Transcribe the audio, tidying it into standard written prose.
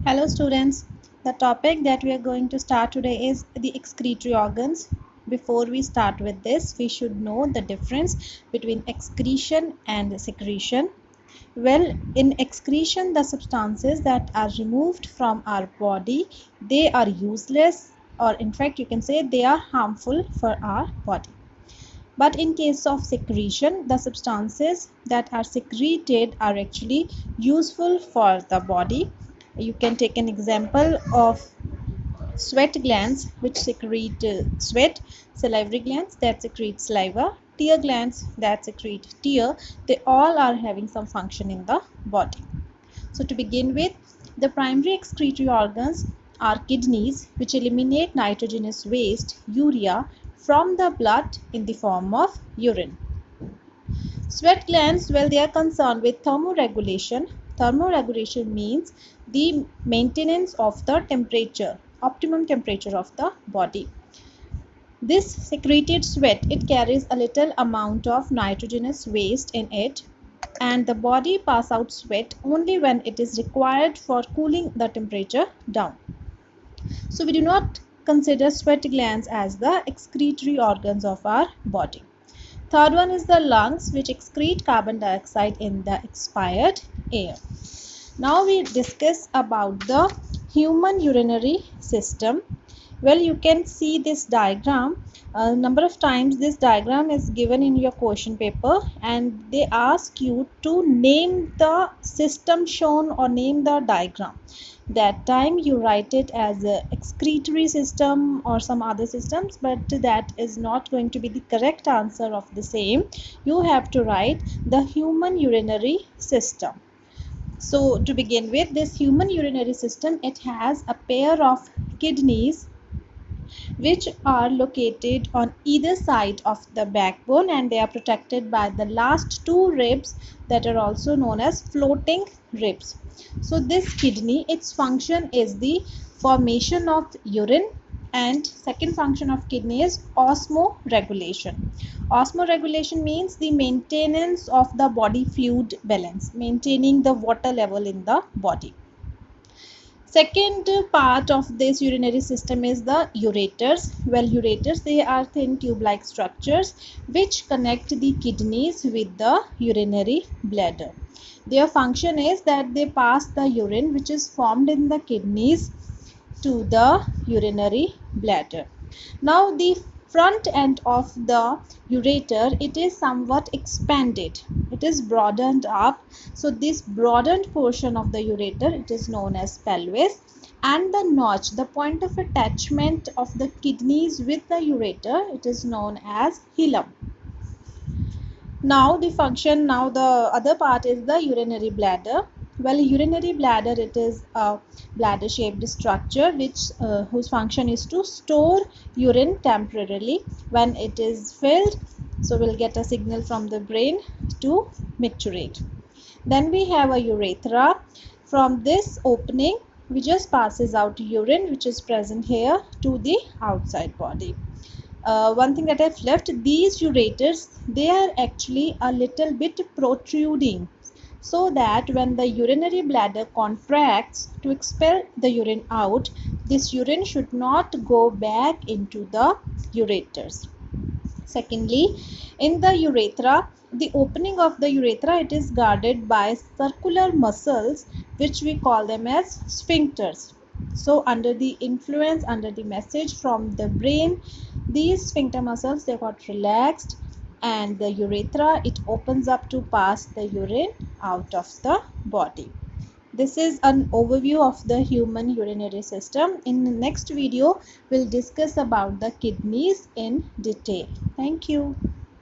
Hello students, the topic that we are going to start today is the excretory organs. Before we start with this, we should know the difference between excretion and secretion. Well, in excretion, the substances that are removed from our body, they are useless, or in fact you can say they are harmful for our body. But in case of secretion, the substances that are secreted are actually useful for the body. You can take an example of sweat glands which secrete sweat, salivary glands that secrete saliva, tear glands that secrete tear. They all are having some function in the body. So to begin with, the primary excretory organs are kidneys, which eliminate nitrogenous waste, urea, from the blood in the form of urine. Sweat glands, well, they are concerned with thermoregulation. Thermoregulation means the maintenance of the temperature, optimum temperature of the body. This secreted sweat, it carries a little amount of nitrogenous waste in it, and the body pass out sweat only when it is required for cooling the temperature down. So we do not consider sweat glands as the excretory organs of our body. Third one is the lungs, which excrete carbon dioxide in the expired air. Now we discuss about the human urinary system. Well, you can see this diagram. A number of times this diagram is given in your question paper and they ask you to name the system shown or name the diagram. That time you write it as a excretory system or some other systems, but that is not going to be the correct answer of the same. You have to write the human urinary system. So to begin with, this human urinary system, it has a pair of kidneys which are located on either side of the backbone, and they are protected by the last two ribs that are also known as floating ribs. So this kidney, its function is the formation of urine, and second function of kidney is osmoregulation. Osmoregulation means the maintenance of the body fluid balance, maintaining the water level in the body. Second part of this urinary system is the ureters. Well, ureters, they are thin tube-like structures which connect the kidneys with the urinary bladder. Their function is that they pass the urine which is formed in the kidneys to the urinary bladder. Now the front end of the ureter, it is somewhat expanded, it is broadened up. So this broadened portion of the ureter, it is known as pelvis, and the notch, the point of attachment of the kidneys with the ureter, it is known as hilum. Now the other part is the urinary bladder. Well, urinary bladder, it is a bladder shaped structure whose function is to store urine temporarily. When it is filled, so we'll get a signal from the brain to micturate. Then we have a urethra. From this opening, we just passes out urine which is present here to the outside body. One thing that I've left, these ureters, they are actually a little bit protruding, so that when the urinary bladder contracts to expel the urine out, this urine should not go back into the ureters. Secondly, in the urethra, the opening of the urethra, it is guarded by circular muscles which we call them as sphincters. So under the influence, under the message from the brain, these sphincter muscles, they got relaxed, and the urethra, it opens up to pass the urine out of the body. This is an overview of the human urinary system. In the next video, we'll discuss about the kidneys in detail. Thank you.